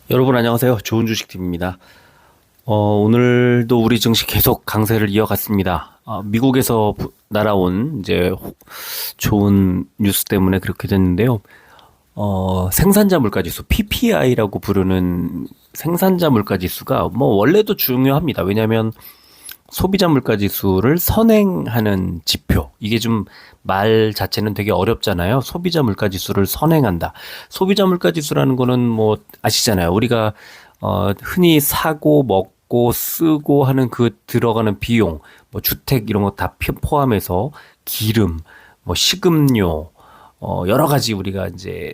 여러분 안녕하세요. 좋은 주식팀입니다. 오늘도 우리 증시 계속 강세를 이어갔습니다. 미국에서 날아온 이제 좋은 뉴스 때문에 그렇게 됐는데요. 생산자 물가지수 PPI라고 부르는 생산자 물가지수가 뭐 원래도 중요합니다. 왜냐하면 소비자 물가지수를 선행하는 지표. 이게 좀 말 자체는 되게 어렵잖아요. 소비자 물가지수를 선행한다. 소비자 물가지수라는 거는 뭐 아시잖아요. 우리가 흔히 사고 먹고 쓰고 하는 그 들어가는 비용, 뭐 주택 이런 거 다 포함해서 기름, 뭐 식음료, 여러 가지 우리가 이제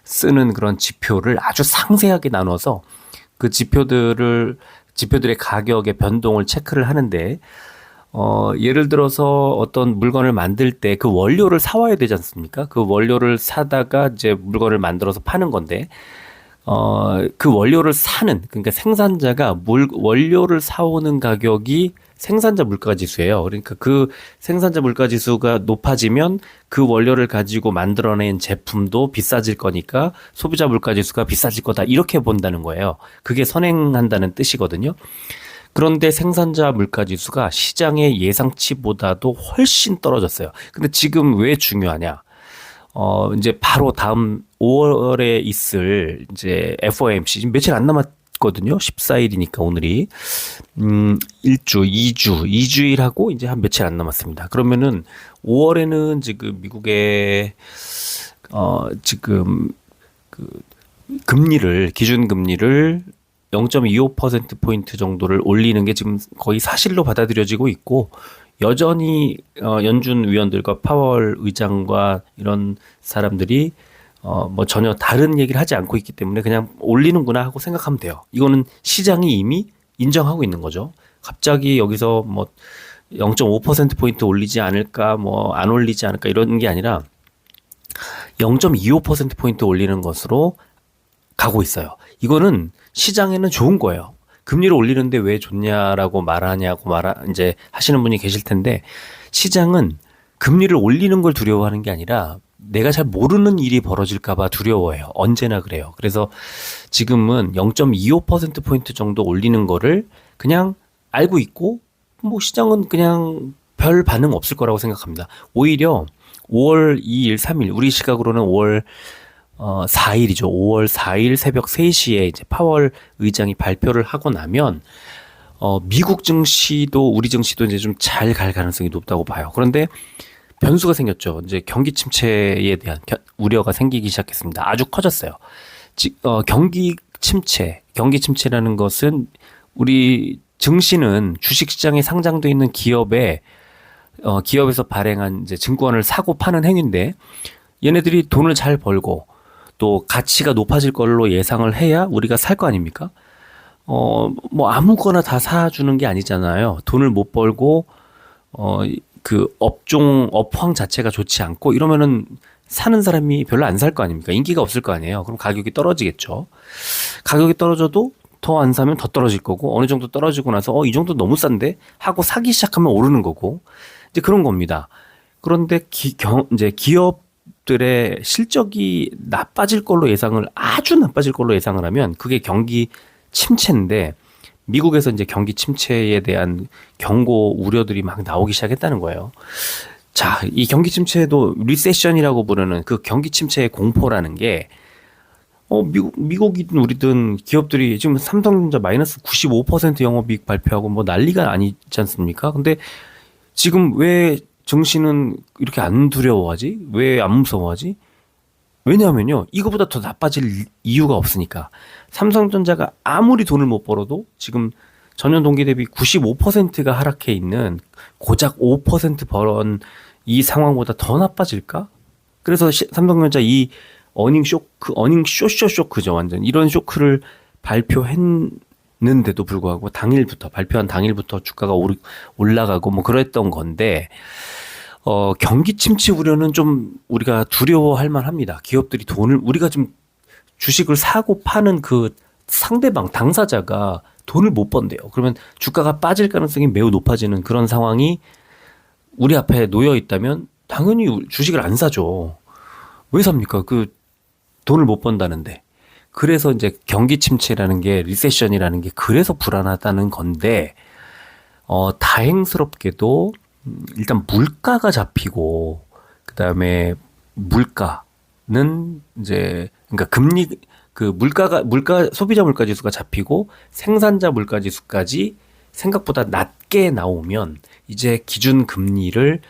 쓰는 그런 지표를 아주 상세하게 나눠서 그 지표들의 가격의 변동을 체크를 하는데, 예를 들어서 어떤 물건을 만들 때 그 원료를 사와야 되지 않습니까? 그 원료를 사다가 이제 물건을 만들어서 파는 건데, 그 원료를 그러니까 생산자가 원료를 사오는 가격이 생산자 물가 지수예요. 그러니까 그 생산자 물가 지수가 높아지면 그 원료를 가지고 만들어낸 제품도 비싸질 거니까 소비자 물가 지수가 비싸질 거다. 이렇게 본다는 거예요. 그게 선행한다는 뜻이거든요. 그런데 생산자 물가 지수가 시장의 예상치보다도 훨씬 떨어졌어요. 근데 지금 왜 중요하냐? 이제 바로 다음 5월에 있을 이제 FOMC 지금 며칠 안 남았거든요. 14일이니까 오늘이 1주, 2주일 하고 이제 한 며칠 안 남았습니다. 그러면은 5월에는 지금 미국의 지금 그 기준 금리를 0.25%포인트 정도를 올리는 게 지금 거의 사실로 받아들여지고 있고, 여전히 연준 위원들과 파월 의장과 이런 사람들이 뭐 전혀 다른 얘기를 하지 않고 있기 때문에 그냥 올리는구나 하고 생각하면 돼요. 이거는 시장이 이미 인정하고 있는 거죠. 갑자기 여기서 뭐 0.5%포인트 올리지 않을까, 뭐 안 올리지 않을까 이런 게 아니라 0.25%포인트 올리는 것으로 가고 있어요. 이거는 시장에는 좋은 거예요. 금리를 올리는데 왜 좋냐라고 이제 하시는 분이 계실 텐데, 시장은 금리를 올리는 걸 두려워하는 게 아니라 내가 잘 모르는 일이 벌어질까봐 두려워해요. 언제나 그래요. 그래서 지금은 0.25%포인트 정도 올리는 거를 그냥 알고 있고, 뭐 시장은 그냥 별 반응 없을 거라고 생각합니다. 오히려 5월 2일, 3일, 우리 시각으로는 5월 4일이죠. 5월 4일 새벽 3시에 이제 파월 의장이 발표를 하고 나면, 미국 증시도 우리 증시도 이제 좀 잘 갈 가능성이 높다고 봐요. 그런데 변수가 생겼죠. 이제 경기 침체에 대한 우려가 생기기 시작했습니다. 아주 커졌어요. 경기 침체라는 것은 우리 증시는 주식시장에 상장돼 있는 기업에서 발행한 이제 증권을 사고 파는 행위인데, 얘네들이 돈을 잘 벌고 또 가치가 높아질 걸로 예상을 해야 우리가 살 거 아닙니까? 뭐 아무거나 다 사주는 게 아니잖아요. 돈을 못 벌고, 그 업황 자체가 좋지 않고 이러면은 사는 사람이 별로 안 살 거 아닙니까? 인기가 없을 거 아니에요. 그럼 가격이 떨어지겠죠. 가격이 떨어져도 더 안 사면 더 떨어질 거고, 어느 정도 떨어지고 나서 이 정도 너무 싼데 하고 사기 시작하면 오르는 거고, 이제 그런 겁니다. 그런데 이제 기업들의 실적이 아주 나빠질 걸로 예상을 하면 그게 경기 침체인데, 미국에서 이제 경기 침체에 대한 경고 우려들이 막 나오기 시작했다는 거예요. 자, 이 경기 침체도 리세션이라고 부르는 그 경기 침체의 공포라는 게, 미국이든 우리든 기업들이 지금 삼성전자 마이너스 95% 영업이익 발표하고 뭐 난리가 아니지 않습니까? 근데 지금 왜 증시는 이렇게 안 두려워하지? 왜 안 무서워하지? 왜냐하면요, 이거보다 더 나빠질 이유가 없으니까. 삼성전자가 아무리 돈을 못 벌어도 지금 전년 동기 대비 95%가 하락해 있는, 고작 5% 벌은 이 상황보다 더 나빠질까? 그래서 삼성전자 이 쇼크죠, 완전. 이런 쇼크를 발표했는데도 불구하고 발표한 당일부터 주가가 올라가고 뭐 그랬던 건데, 경기 침체 우려는 좀 우리가 두려워할 만합니다. 기업들이 우리가 지금 주식을 사고 파는 그 상대방, 당사자가 돈을 못 번대요. 그러면 주가가 빠질 가능성이 매우 높아지는 그런 상황이 우리 앞에 놓여 있다면 당연히 주식을 안 사죠. 왜 삽니까? 그 돈을 못 번다는데. 그래서 이제 경기 침체라는 게 리세션이라는 게 그래서 불안하다는 건데 다행스럽게도 일단 물가가 잡히고 그다음에 물가는 이제 그러니까 금리 그 물가 소비자 물가 지수가 잡히고 생산자 물가 지수까지 생각보다 낮게 나오면 이제 기준 금리를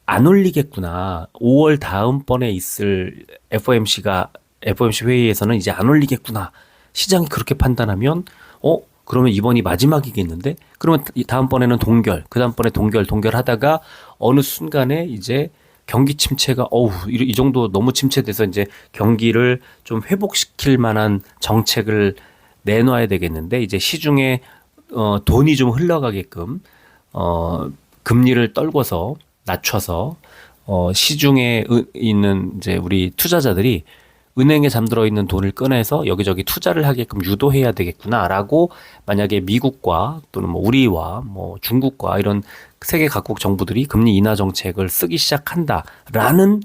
안 올리겠구나. 5월 다음번에 있을 FOMC 회의에서는 이제 안 올리겠구나. 시장이 그렇게 판단하면 그러면 이번이 마지막이겠는데? 그러면 다음번에는 그 다음번에 동결하다가 어느 순간에 이제 경기 침체가 이 정도 너무 침체돼서 이제 경기를 좀 회복시킬 만한 정책을 내놔야 되겠는데 이제 시중에 돈이 좀 흘러가게끔 금리를 떨궈서 낮춰서 시중에 있는 이제 우리 투자자들이 은행에 잠들어 있는 돈을 꺼내서 여기저기 투자를 하게끔 유도해야 되겠구나라고 만약에 미국과 또는 뭐 우리와 뭐 중국과 이런 세계 각국 정부들이 금리 인하 정책을 쓰기 시작한다라는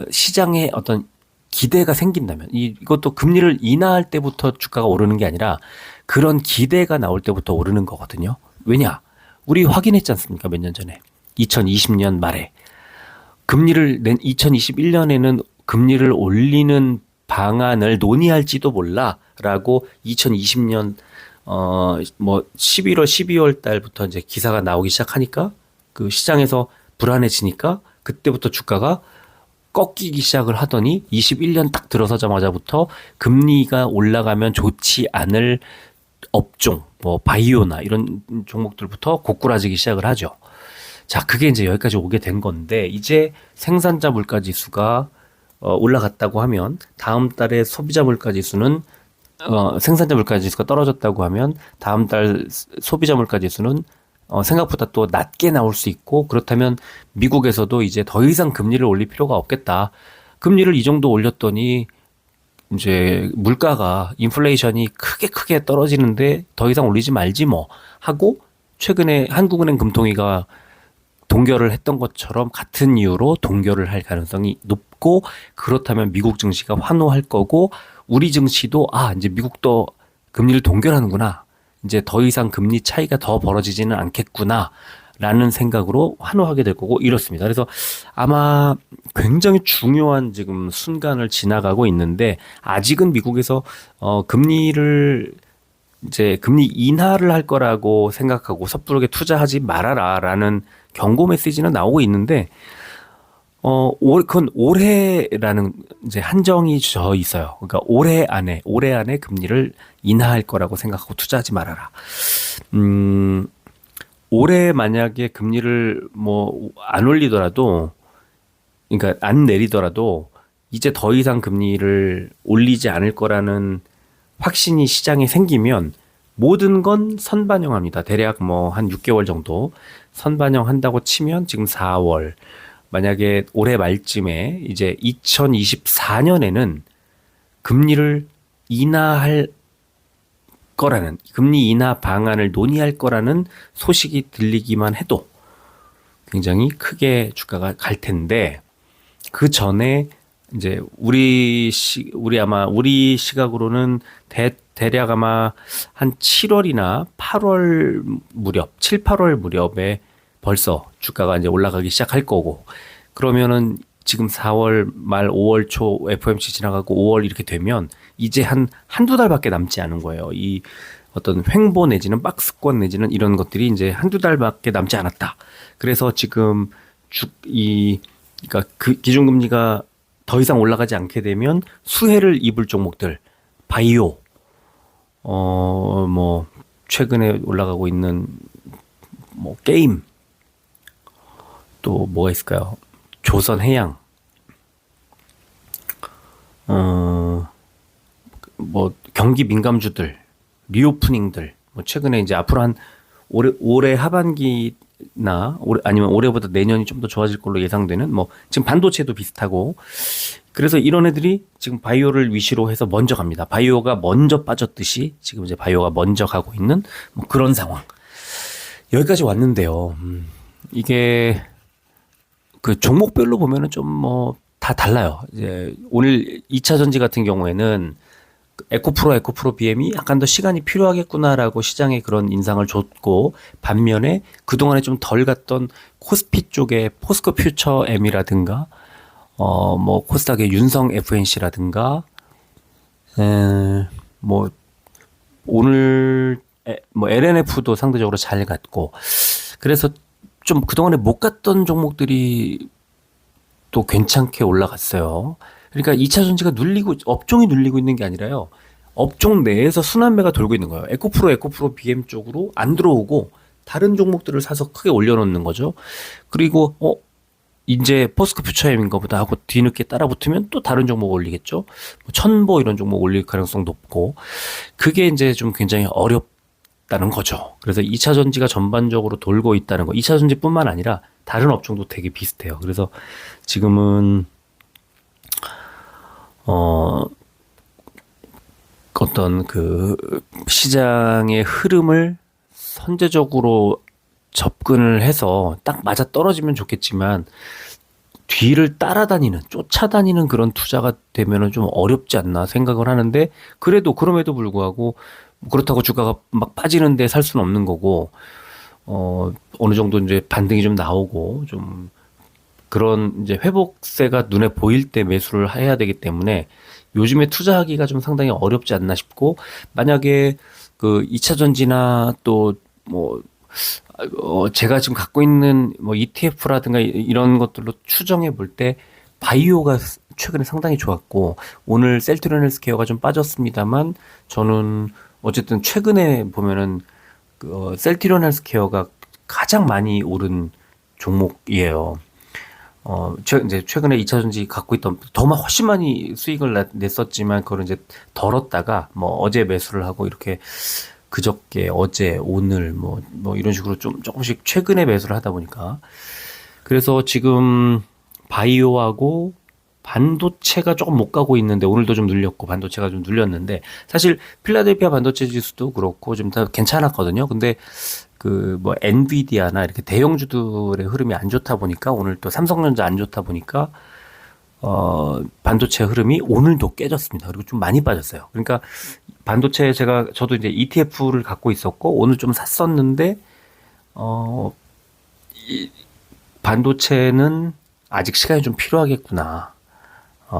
시장의 어떤 기대가 생긴다면 이것도 금리를 인하할 때부터 주가가 오르는 게 아니라 그런 기대가 나올 때부터 오르는 거거든요. 왜냐? 우리 확인했지 않습니까? 몇 년 전에 2020년 말에 2021년에는 금리를 올리는 방안을 논의할지도 몰라라고 2020년 뭐 11월 12월 달부터 이제 기사가 나오기 시작하니까 그 시장에서 불안해지니까 그때부터 주가가 꺾이기 시작을 하더니 21년 딱 들어서자마자부터 금리가 올라가면 좋지 않을 업종 뭐 바이오나 이런 종목들부터 고꾸라지기 시작을 하죠. 자, 그게 이제 여기까지 오게 된 건데 이제 생산자 물가 지수가 올라갔다고 하면 다음 달에 소비자 물가 지수는 생산자 물가 지수가 떨어졌다고 하면 다음 달 소비자 물가 지수는 생각보다 또 낮게 나올 수 있고 그렇다면 미국에서도 이제 더 이상 금리를 올릴 필요가 없겠다. 금리를 이 정도 올렸더니 이제 물가가 인플레이션이 크게 떨어지는데 더 이상 올리지 말지 뭐 하고 최근에 한국은행 금통위가 동결을 했던 것처럼 같은 이유로 동결을 할 가능성이 높고 그렇다면 미국 증시가 환호할 거고 우리 증시도 이제 미국도 금리를 동결하는구나. 이제 더 이상 금리 차이가 더 벌어지지는 않겠구나. 라는 생각으로 환호하게 될 거고 이렇습니다. 그래서 아마 굉장히 중요한 지금 순간을 지나가고 있는데 아직은 미국에서 금리를 이제 금리 인하를 할 거라고 생각하고 섣부르게 투자하지 말아라라는 경고 메시지는 나오고 있는데 그건 올해라는 이제 한정이 져 있어요. 그러니까 올해 안에 금리를 인하할 거라고 생각하고 투자하지 말아라. 올해 만약에 금리를 뭐 안 올리더라도 그러니까 안 내리더라도 이제 더 이상 금리를 올리지 않을 거라는 확신이 시장에 생기면 모든 건 선반영합니다. 대략 뭐 한 6개월 정도 선반영한다고 치면 지금 4월 만약에 올해 말쯤에 이제 2024년에는 금리를 인하할 거라는 금리 인하 방안을 논의할 거라는 소식이 들리기만 해도 굉장히 크게 주가가 갈 텐데 그 전에 이제 우리 시각으로는 대략 아마 한 7월이나 8월 무렵, 7, 8월 무렵에 벌써 주가가 이제 올라가기 시작할 거고 그러면은 지금 4월 말 5월 초 FOMC 지나가고 5월 이렇게 되면 이제 한두 달밖에 남지 않은 거예요. 이 어떤 횡보 내지는 박스권 내지는 이런 것들이 이제 한두 달밖에 남지 않았다. 그래서 지금 그러니까 그 기준금리가 더 이상 올라가지 않게 되면 수혜를 입을 종목들, 바이오, 뭐 최근에 올라가고 있는 뭐 게임, 또 뭐가 있을까요? 조선해양, 뭐 경기 민감주들, 리오프닝들, 뭐 최근에 이제 앞으로 한 올해 하반기나 아니면 올해보다 내년이 좀 더 좋아질 걸로 예상되는 뭐 지금 반도체도 비슷하고 그래서 이런 애들이 지금 바이오를 위시로 해서 먼저 갑니다. 바이오가 먼저 빠졌듯이 지금 이제 바이오가 먼저 가고 있는 뭐 그런 상황. 여기까지 왔는데요. 이게 그 종목별로 보면은 좀 뭐 다 달라요. 이제 오늘 2차 전지 같은 경우에는 에코프로 BM이 약간 더 시간이 필요하겠구나라고 시장에 그런 인상을 줬고, 반면에 그동안에 좀 덜 갔던 코스피 쪽의 포스코 퓨처 M이라든가 뭐 코스닥의 윤성 FNC라든가 뭐 오늘 뭐 LNF도 상대적으로 잘 갔고, 그래서 좀 그동안에 못 갔던 종목들이 또 괜찮게 올라갔어요. 그러니까 2차 전지가 눌리고, 업종이 눌리고 있는 게 아니라요. 업종 내에서 순환매가 돌고 있는 거예요. 에코프로 BM 쪽으로 안 들어오고 다른 종목들을 사서 크게 올려놓는 거죠. 그리고 이제 포스코 퓨처엠인가 보다 하고 뒤늦게 따라붙으면 또 다른 종목 올리겠죠. 뭐 천보 이런 종목 올릴 가능성 높고, 그게 이제 좀 굉장히 어렵다는 거죠. 그래서 2차 전지가 전반적으로 돌고 있다는 거. 2차 전지뿐만 아니라 다른 업종도 되게 비슷해요. 그래서 지금은 어떤 그 시장의 흐름을 선제적으로 접근을 해서 딱 맞아 떨어지면 좋겠지만, 뒤를 따라다니는, 쫓아다니는 그런 투자가 되면은 좀 어렵지 않나 생각을 하는데, 그럼에도 불구하고 그렇다고 주가가 막 빠지는데 살 수는 없는 거고, 어느 정도 이제 반등이 좀 나오고 좀 그런 이제 회복세가 눈에 보일 때 매수를 해야 되기 때문에 요즘에 투자하기가 좀 상당히 어렵지 않나 싶고, 만약에 그 2차 전지나 또 뭐 제가 지금 갖고 있는 뭐 ETF라든가 이런 것들로 추정해 볼 때 바이오가 최근에 상당히 좋았고, 오늘 셀트리온 헬스케어가 좀 빠졌습니다만, 저는 어쨌든 최근에 보면은 셀트리온 헬스케어가 가장 많이 오른 종목이에요. 이제 최근에 2차 전지 갖고 있던 훨씬 많이 수익을 냈었지만, 그걸 이제 덜었다가 뭐 어제 매수를 하고 이렇게 그저께, 어제, 오늘 뭐 이런 식으로 좀 조금씩 최근에 매수를 하다 보니까, 그래서 지금 바이오하고 반도체가 조금 못 가고 있는데, 오늘도 좀 눌렸고 반도체가 좀 눌렸는데, 사실 필라델피아 반도체 지수도 그렇고 좀 다 괜찮았거든요. 근데 그 뭐 엔비디아나 이렇게 대형주들의 흐름이 안 좋다 보니까, 오늘 또 삼성전자 안 좋다 보니까 반도체 흐름이 오늘도 깨졌습니다. 그리고 좀 많이 빠졌어요. 그러니까 반도체 저도 이제 ETF를 갖고 있었고 오늘 좀 샀었는데, 이 반도체는 아직 시간이 좀 필요하겠구나.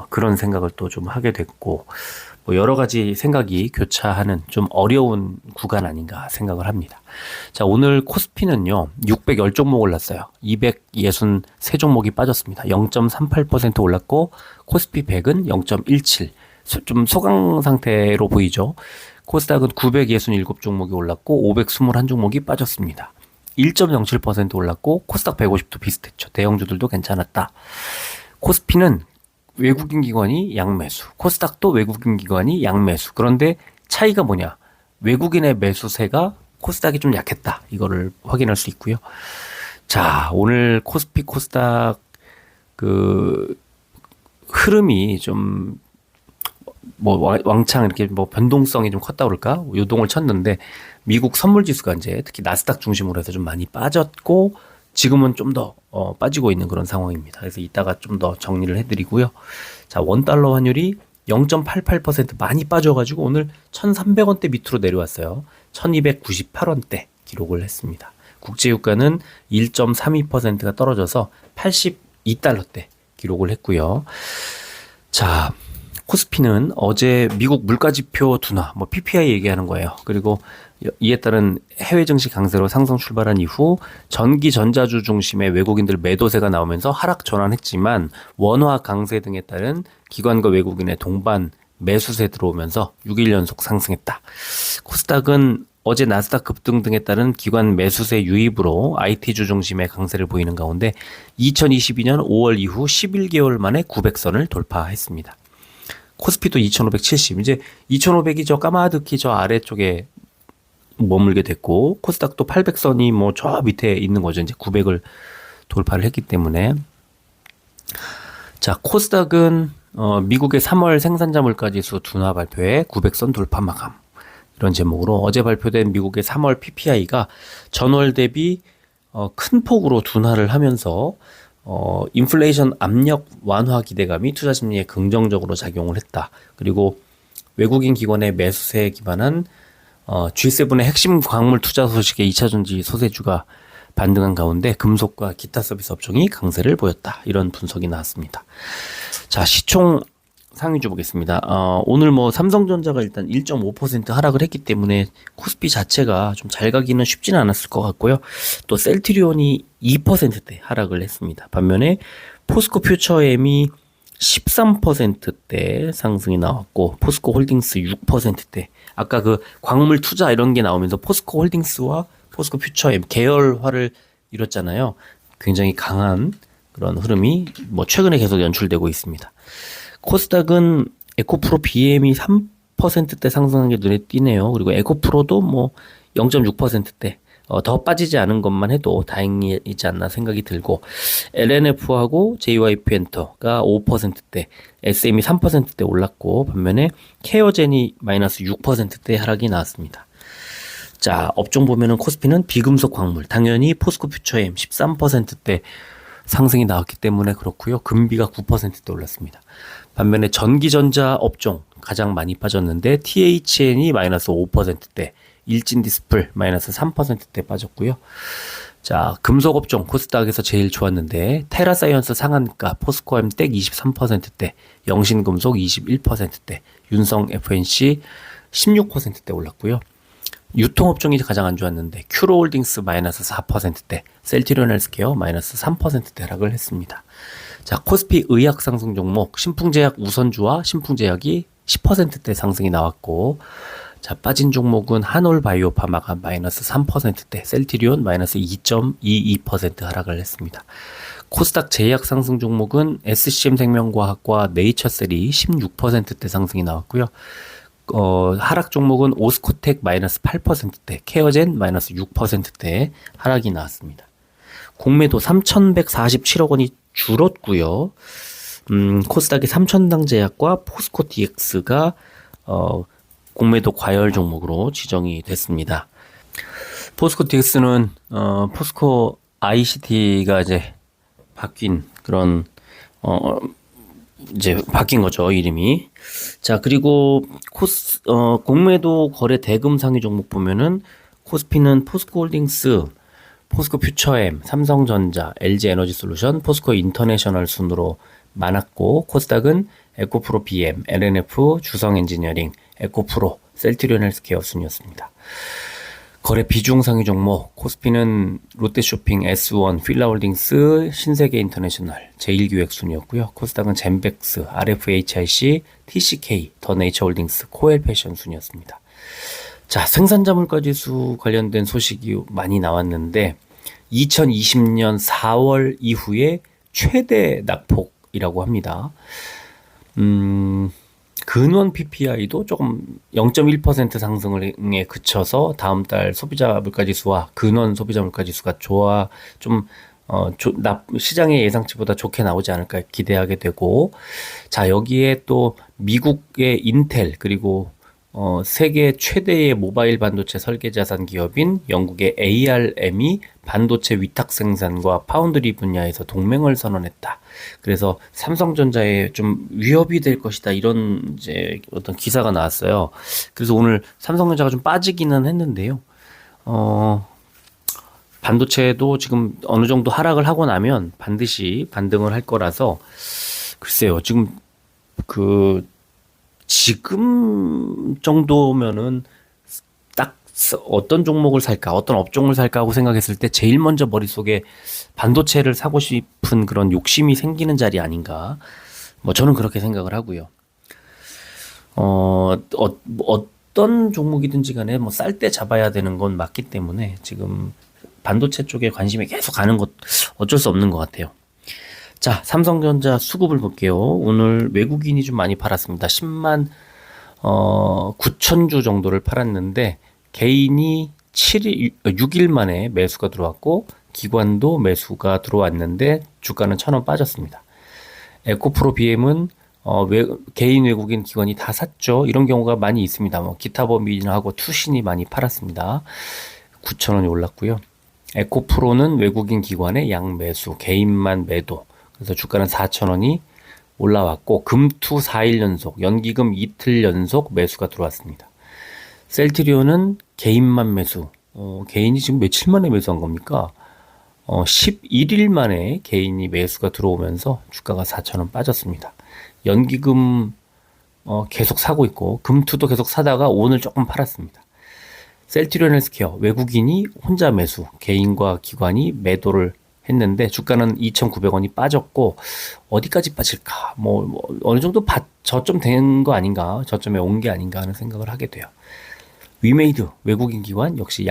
그런 생각을 또 좀 하게 됐고, 뭐 여러 가지 생각이 교차하는 좀 어려운 구간 아닌가 생각을 합니다. 자, 오늘 코스피는요, 610종목 올랐어요. 263종목이 빠졌습니다. 0.38% 올랐고, 코스피 100은 0.17. 좀 소강 상태로 보이죠. 코스닥은 967종목이 올랐고, 521종목이 빠졌습니다. 1.07% 올랐고, 코스닥 150도 비슷했죠. 대형주들도 괜찮았다. 코스피는 외국인 기관이 양매수, 코스닥도 외국인 기관이 양매수. 그런데 차이가 뭐냐? 외국인의 매수세가 코스닥이 좀 약했다. 이거를 확인할 수 있고요. 자, 오늘 코스피, 코스닥 그 흐름이 좀 뭐 왕창 이렇게 뭐 변동성이 좀 컸다 그럴까? 요동을 쳤는데, 미국 선물 지수가 이제 특히 나스닥 중심으로 해서 좀 많이 빠졌고, 지금은 좀 더 빠지고 있는 그런 상황입니다. 그래서 이따가 좀 더 정리를 해드리고요. 자, 원달러 환율이 0.88% 많이 빠져가지고 오늘 1,300원대 밑으로 내려왔어요. 1,298원대 기록을 했습니다. 국제유가는 1.32%가 떨어져서 82달러대 기록을 했고요. 자, 코스피는 어제 미국 물가지표 둔화, 뭐 PPI 얘기하는 거예요. 그리고 이에 따른 해외 증시 강세로 상승 출발한 이후 전기 전자주 중심의 외국인들 매도세가 나오면서 하락 전환했지만, 원화 강세 등에 따른 기관과 외국인의 동반 매수세 들어오면서 6일 연속 상승했다. 코스닥은 어제 나스닥 급등 등에 따른 기관 매수세 유입으로 IT주 중심의 강세를 보이는 가운데 2022년 5월 이후 11개월 만에 900선을 돌파했습니다. 코스피도 2570, 이제 2500이 저 까마득히 저 아래쪽에 머물게 됐고, 코스닥도 800선이 뭐 저 밑에 있는 거죠. 이제 900을 돌파를 했기 때문에. 자, 코스닥은 미국의 3월 생산자 물가지수 둔화 발표에 900선 돌파 마감, 이런 제목으로 어제 발표된 미국의 3월 PPI가 전월 대비 큰 폭으로 둔화를 하면서 인플레이션 압력 완화 기대감이 투자 심리에 긍정적으로 작용을 했다. 그리고 외국인 기관의 매수세에 기반한 G7의 핵심 광물 투자 소식에 2차전지 소재주가 반등한 가운데 금속과 기타 서비스 업종이 강세를 보였다. 이런 분석이 나왔습니다. 자, 시총 상위주 보겠습니다. 오늘 뭐 삼성전자가 일단 1.5% 하락을 했기 때문에 코스피 자체가 좀 잘 가기는 쉽지는 않았을 것 같고요. 또 셀트리온이 2%대 하락을 했습니다. 반면에 포스코 퓨처엠이 13%대 상승이 나왔고 포스코 홀딩스 6%대. 아까 그 광물 투자 이런 게 나오면서 포스코 홀딩스와 포스코 퓨처엠 계열화를 이뤘잖아요. 굉장히 강한 그런 흐름이 뭐 최근에 계속 연출되고 있습니다. 코스닥은 에코프로 BM이 3%대 상승한 게 눈에 띄네요. 그리고 에코프로도 뭐 0.6%대 더 빠지지 않은 것만 해도 다행이지 않나 생각이 들고 LNF하고 JYP엔터가 5%대, SM이 3%대 올랐고 반면에 케어젠이 마이너스 6%대 하락이 나왔습니다. 자, 업종 보면은 코스피는 비금속 광물, 당연히 포스코 퓨처엠 13%대 상승이 나왔기 때문에 그렇고요. 금비가 9%대 올랐습니다. 반면에 전기전자 업종 가장 많이 빠졌는데 THN이 마이너스 5%대, 일진디스플 마이너스 3%대 빠졌고요. 자, 금속 업종 코스닥에서 제일 좋았는데 테라사이언스 상한가 포스코엠 땡 23%대, 영신금속 21%대, 윤성 FNC 16%대 올랐고요. 유통업종이 가장 안 좋았는데 큐로홀딩스 마이너스 4%대, 셀트리온 헬스케어 마이너스 3%대 하락을 했습니다. 자, 코스피 의약 상승 종목 신풍제약 우선주와 신풍제약이 10%대 상승이 나왔고, 자, 빠진 종목은 한올바이오파마가 마이너스 3%대, 셀트리온 마이너스 2.22% 하락을 했습니다. 코스닥 제약 상승 종목은 SCM생명과학과 네이처셀이 16%대 상승이 나왔고요. 하락 종목은 오스코텍 마이너스 8%대, 케어젠 마이너스 6%대 하락이 나왔습니다. 공매도 3,147억 원이 줄었고요. 코스닥의 삼천당제약과 포스코 DX가 공매도 과열 종목으로 지정이 됐습니다. 포스코 DX는 포스코 ICT가 이제 바뀐 그런 이제 바뀐 거죠, 이름이. 자, 그리고 공매도 거래 대금 상위 종목 보면은 코스피는 포스코홀딩스, 포스코 퓨처엠, 삼성전자, LG에너지솔루션, 포스코 인터내셔널 순으로 많았고, 코스닥은 에코프로 BM, LNF, 주성엔지니어링, 에코프로, 셀트리온 헬스케어 순이었습니다. 거래 비중 상위 종목 코스피는 롯데쇼핑, S1, 필라홀딩스, 신세계 인터내셔널, 제일기획 순이었고요. 코스닥은 젠백스, RFHIC, TCK, 더 네이처홀딩스, 코엘패션 순이었습니다. 자, 생산자 물가지수 관련된 소식이 많이 나왔는데 2020년 4월 이후에 최대 낙폭이라고 합니다. 근원 PPI도 조금 0.1% 상승에 그쳐서 다음 달 소비자 물가지수와 근원 소비자 물가지수가 시장의 예상치보다 좋게 나오지 않을까 기대하게 되고, 자, 여기에 또 미국의 인텔 그리고 세계 최대의 모바일 반도체 설계 자산 기업인 영국의 ARM이 반도체 위탁 생산과 파운드리 분야에서 동맹을 선언했다. 그래서 삼성전자에 좀 위협이 될 것이다. 이런 이제 어떤 기사가 나왔어요. 그래서 오늘 삼성전자가 좀 빠지기는 했는데요. 반도체도 지금 어느 정도 하락을 하고 나면 반드시 반등을 할 거라서 글쎄요. 지금 정도면은 딱 어떤 종목을 살까, 어떤 업종을 살까 하고 생각했을 때 제일 먼저 머릿속에 반도체를 사고 싶은 그런 욕심이 생기는 자리 아닌가. 뭐 저는 그렇게 생각을 하고요. 어떤 종목이든지 간에 뭐 쌀 때 잡아야 되는 건 맞기 때문에 지금 반도체 쪽에 관심이 계속 가는 것 어쩔 수 없는 것 같아요. 자, 삼성전자 수급을 볼게요. 오늘 외국인이 좀 많이 팔았습니다. 10만 9천 주 정도를 팔았는데 개인이 6일 만에 매수가 들어왔고 기관도 매수가 들어왔는데 주가는 1,000원 빠졌습니다. 에코프로 BM은 개인 외국인 기관이 다 샀죠. 이런 경우가 많이 있습니다. 기타법인하고 투신이 많이 팔았습니다. 9,000원이 올랐고요. 에코프로는 외국인 기관의 양매수, 개인만 매도. 그래서 주가는 4,000원이 올라왔고 금투 4일 연속, 연기금 이틀 연속 매수가 들어왔습니다. 셀트리온은 개인만 매수. 개인이 지금 며칠 만에 매수한 겁니까? 11일 만에 개인이 매수가 들어오면서 주가가 4,000원 빠졌습니다. 연기금 계속 사고 있고 금투도 계속 사다가 오늘 조금 팔았습니다. 셀트리온 헬스케어 외국인이 혼자 매수, 개인과 기관이 매도를 했는데 주가는 2,900원이 빠졌고 어디까지 빠질까? 어느 정도 저점 된 거 아닌가? 저점에 온 게 아닌가 하는 생각을 하게 돼요. 위메이드 외국인 기관 역시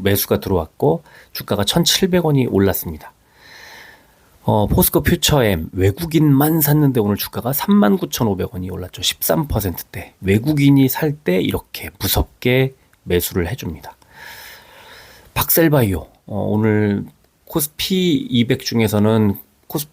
매수가 들어왔고 주가가 1,700원이 올랐습니다. 포스코 퓨처엠 외국인만 샀는데 오늘 주가가 39,500원이 올랐죠. 13%대. 외국인이 살 때 이렇게 무섭게 매수를 해줍니다. 박셀바이오 오늘 코스피 200 중에서는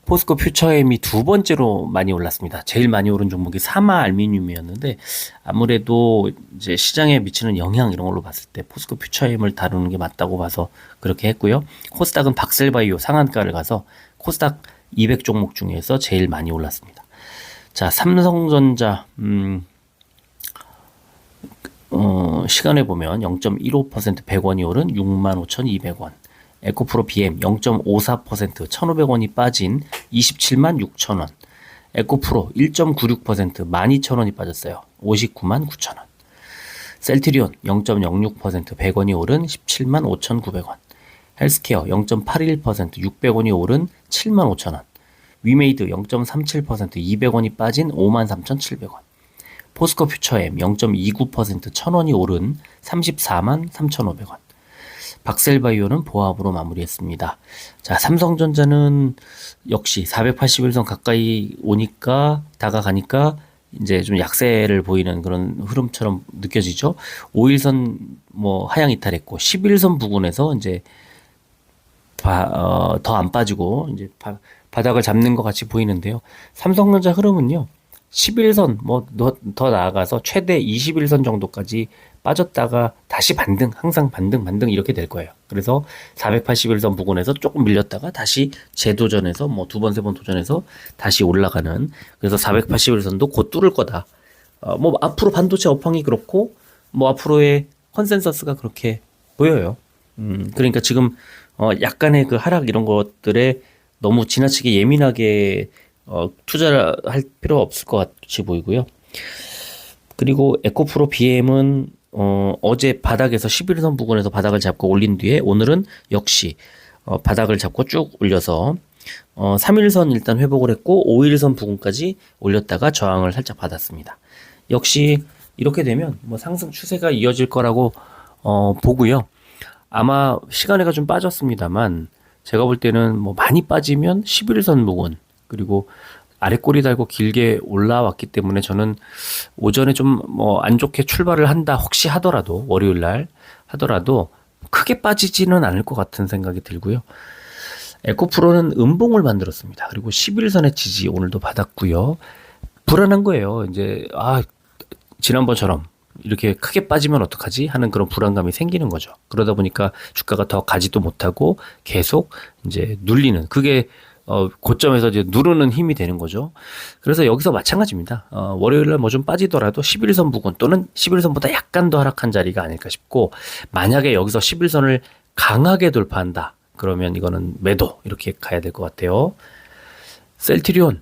포스코 퓨처엠이 두 번째로 많이 올랐습니다. 제일 많이 오른 종목이 사마 알루미늄이었는데 아무래도 이제 시장에 미치는 영향 이런 걸로 봤을 때 포스코 퓨처엠을 다루는 게 맞다고 봐서 그렇게 했고요. 코스닥은 박셀바이오 상한가를 가서 코스닥 200 종목 중에서 제일 많이 올랐습니다. 자, 삼성전자 시간에 보면 0.15% 100원이 오른 65,200원. 에코프로 BM 0.54% 1,500원이 빠진 276,000원. 에코프로 1.96% 12,000원이 빠졌어요. 599,900원. 셀트리온 0.06% 100원이 오른 175,900원. 헬스케어 0.81% 600원이 오른 75,000원. 위메이드 0.37% 200원이 빠진 53,700원. 포스코 퓨처엠 0.29% 1,000원이 오른 343,350원. 박셀바이오는 보합으로 마무리했습니다. 자, 삼성전자는 역시 481선 가까이 다가가니까 이제 좀 약세를 보이는 그런 흐름처럼 느껴지죠. 5일선 하향 이탈했고 11선 부근에서 이제 더 안 빠지고 이제 바닥을 잡는 것 같이 보이는데요. 삼성전자 흐름은요. 11선 더 나아가서 최대 21선 정도까지 빠졌다가 다시 반등, 항상 반등 이렇게 될 거예요. 그래서 481선 부근에서 조금 밀렸다가 다시 재도전해서 두 번, 세 번 도전해서 다시 올라가는, 그래서 481선도 곧 뚫을 거다. 앞으로 반도체 업황이 그렇고 앞으로의 컨센서스가 그렇게 보여요. 그러니까 지금 약간의 그 하락 이런 것들에 너무 지나치게 예민하게 투자를 할 필요 없을 것 같이 보이고요. 그리고 에코프로 BM은 어제 바닥에서 11선 부근에서 바닥을 잡고 올린 뒤에 오늘은 역시 바닥을 잡고 쭉 올려서 3일선 일단 회복을 했고 5일선 부근까지 올렸다가 저항을 살짝 받았습니다. 역시 이렇게 되면 상승 추세가 이어질 거라고 보고요. 아마 시간에가 좀 빠졌습니다만 제가 볼 때는 많이 빠지면 11선 부근 그리고 아래 꼬리 달고 길게 올라왔기 때문에 저는 오전에 좀 안 좋게 출발을 한다 혹시 하더라도 월요일 날 하더라도 크게 빠지지는 않을 것 같은 생각이 들고요. 에코프로는 음봉을 만들었습니다. 그리고 11선의 지지 오늘도 받았고요. 불안한 거예요. 이제 지난번처럼 이렇게 크게 빠지면 어떡하지 하는 그런 불안감이 생기는 거죠. 그러다 보니까 주가가 더 가지도 못하고 계속 이제 눌리는, 그게 고점에서 이제 누르는 힘이 되는 거죠. 그래서 여기서 마찬가지입니다. 월요일날 좀 빠지더라도 11선 부근 또는 11선보다 약간 더 하락한 자리가 아닐까 싶고, 만약에 여기서 11선을 강하게 돌파한다 그러면 이거는 매도 이렇게 가야 될 것 같아요. 셀트리온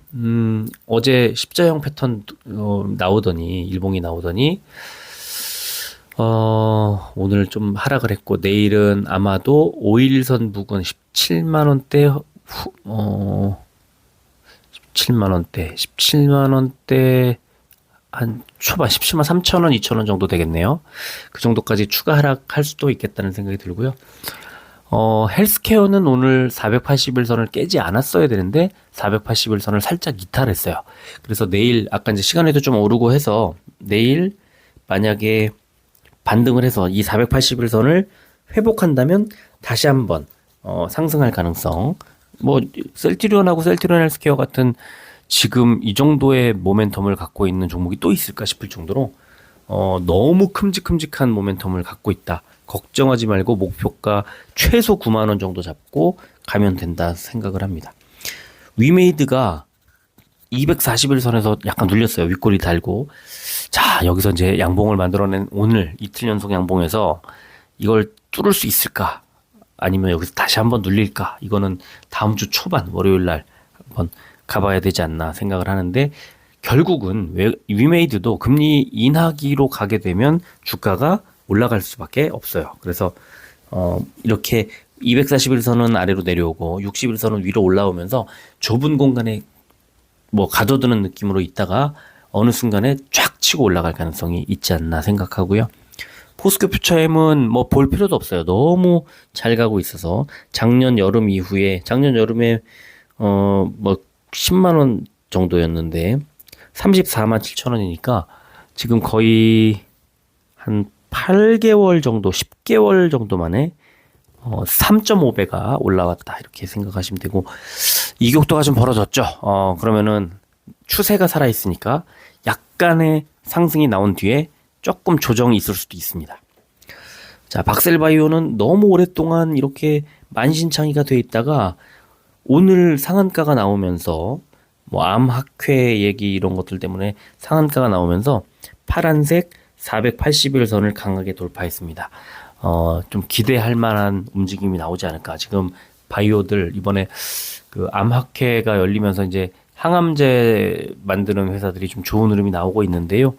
어제 십자형 패턴 나오더니 일봉이 나오더니 오늘 좀 하락을 했고 내일은 아마도 5일선 부근 17만원대 17만원대 한 초반 17만 3천원 2천원 정도 되겠네요. 그 정도까지 추가 하락할 수도 있겠다는 생각이 들고요. 헬스케어는 오늘 481선을 깨지 않았어야 되는데 481선을 살짝 이탈했어요. 그래서 내일 아까 이제 시간에도 좀 오르고 해서 내일 만약에 반등을 해서 이 481선을 회복한다면 다시 한번 상승할 가능성, 셀트리온하고 셀트리온 헬스케어 같은 지금 이 정도의 모멘텀을 갖고 있는 종목이 또 있을까 싶을 정도로 너무 큼직큼직한 모멘텀을 갖고 있다. 걱정하지 말고 목표가 최소 9만 원 정도 잡고 가면 된다 생각을 합니다. 위메이드가 241선에서 약간 눌렸어요. 윗꼬리 달고. 자, 여기서 이제 양봉을 만들어낸 오늘 이틀 연속 양봉에서 이걸 뚫을 수 있을까? 아니면 여기서 다시 한번 눌릴까? 이거는 다음 주 초반 월요일 날 한번 가봐야 되지 않나 생각을 하는데, 결국은 위메이드도 금리 인하기로 가게 되면 주가가 올라갈 수밖에 없어요. 그래서 이렇게 241선은 아래로 내려오고 61선은 위로 올라오면서 좁은 공간에 뭐 가둬두는 느낌으로 있다가 어느 순간에 쫙 치고 올라갈 가능성이 있지 않나 생각하고요. 포스코 퓨처엠은 뭐 볼 필요도 없어요. 너무 잘 가고 있어서 작년 여름에 10만 원 정도였는데 34만 7천 원이니까 지금 거의 한 8개월 정도, 10개월 정도 만에 3.5배가 올라왔다 이렇게 생각하시면 되고, 이격도가 좀 벌어졌죠. 그러면은 추세가 살아 있으니까 약간의 상승이 나온 뒤에 조금 조정이 있을 수도 있습니다. 자, 박셀바이오는 너무 오랫동안 이렇게 만신창이가 돼 있다가 오늘 상한가가 나오면서 뭐 암학회 얘기 이런 것들 때문에 상한가가 나오면서 파란색 481선을 강하게 돌파했습니다. 좀 기대할 만한 움직임이 나오지 않을까. 지금 바이오들 이번에 그 암학회가 열리면서 이제 항암제 만드는 회사들이 좀 좋은 흐름이 나오고 있는데요.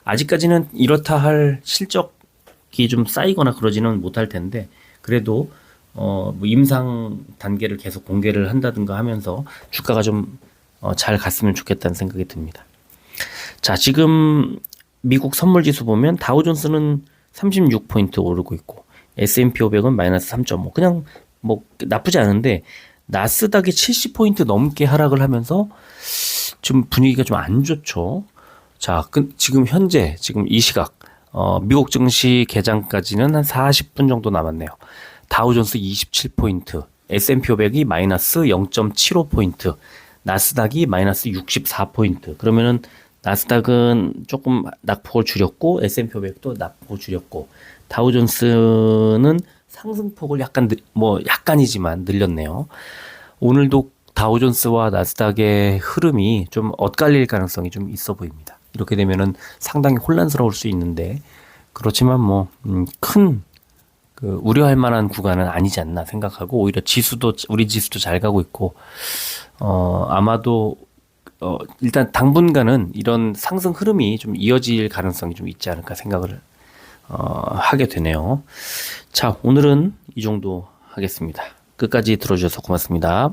아직까지는 이렇다 할 실적이 좀 쌓이거나 그러지는 못할 텐데, 그래도 뭐 임상 단계를 계속 공개를 한다든가 하면서 주가가 좀 잘 갔으면 좋겠다는 생각이 듭니다. 자, 지금 미국 선물지수 보면 다우존스는 36포인트 오르고 있고 S&P 500은 마이너스 3.5. 그냥 뭐 나쁘지 않은데 나스닥이 70포인트 넘게 하락을 하면서 좀 분위기가 좀 안 좋죠. 자, 지금 현재 지금 이 시각 미국 증시 개장까지는 한 40분 정도 남았네요. 다우존스 27포인트, S&P 500이 마이너스 0.75포인트, 나스닥이 마이너스 64포인트. 그러면은 나스닥은 조금 낙폭을 줄였고 S&P 500도 낙폭을 줄였고 다우존스는 상승폭을 약간이지만 늘렸네요. 오늘도 다우존스와 나스닥의 흐름이 좀 엇갈릴 가능성이 좀 있어 보입니다. 이렇게 되면은 상당히 혼란스러울 수 있는데, 그렇지만 큰 우려할 만한 구간은 아니지 않나 생각하고, 오히려 우리 지수도 잘 가고 있고, 아마도 일단 당분간은 이런 상승 흐름이 좀 이어질 가능성이 좀 있지 않을까 생각을 하게 되네요. 자, 오늘은 이 정도 하겠습니다. 끝까지 들어주셔서 고맙습니다.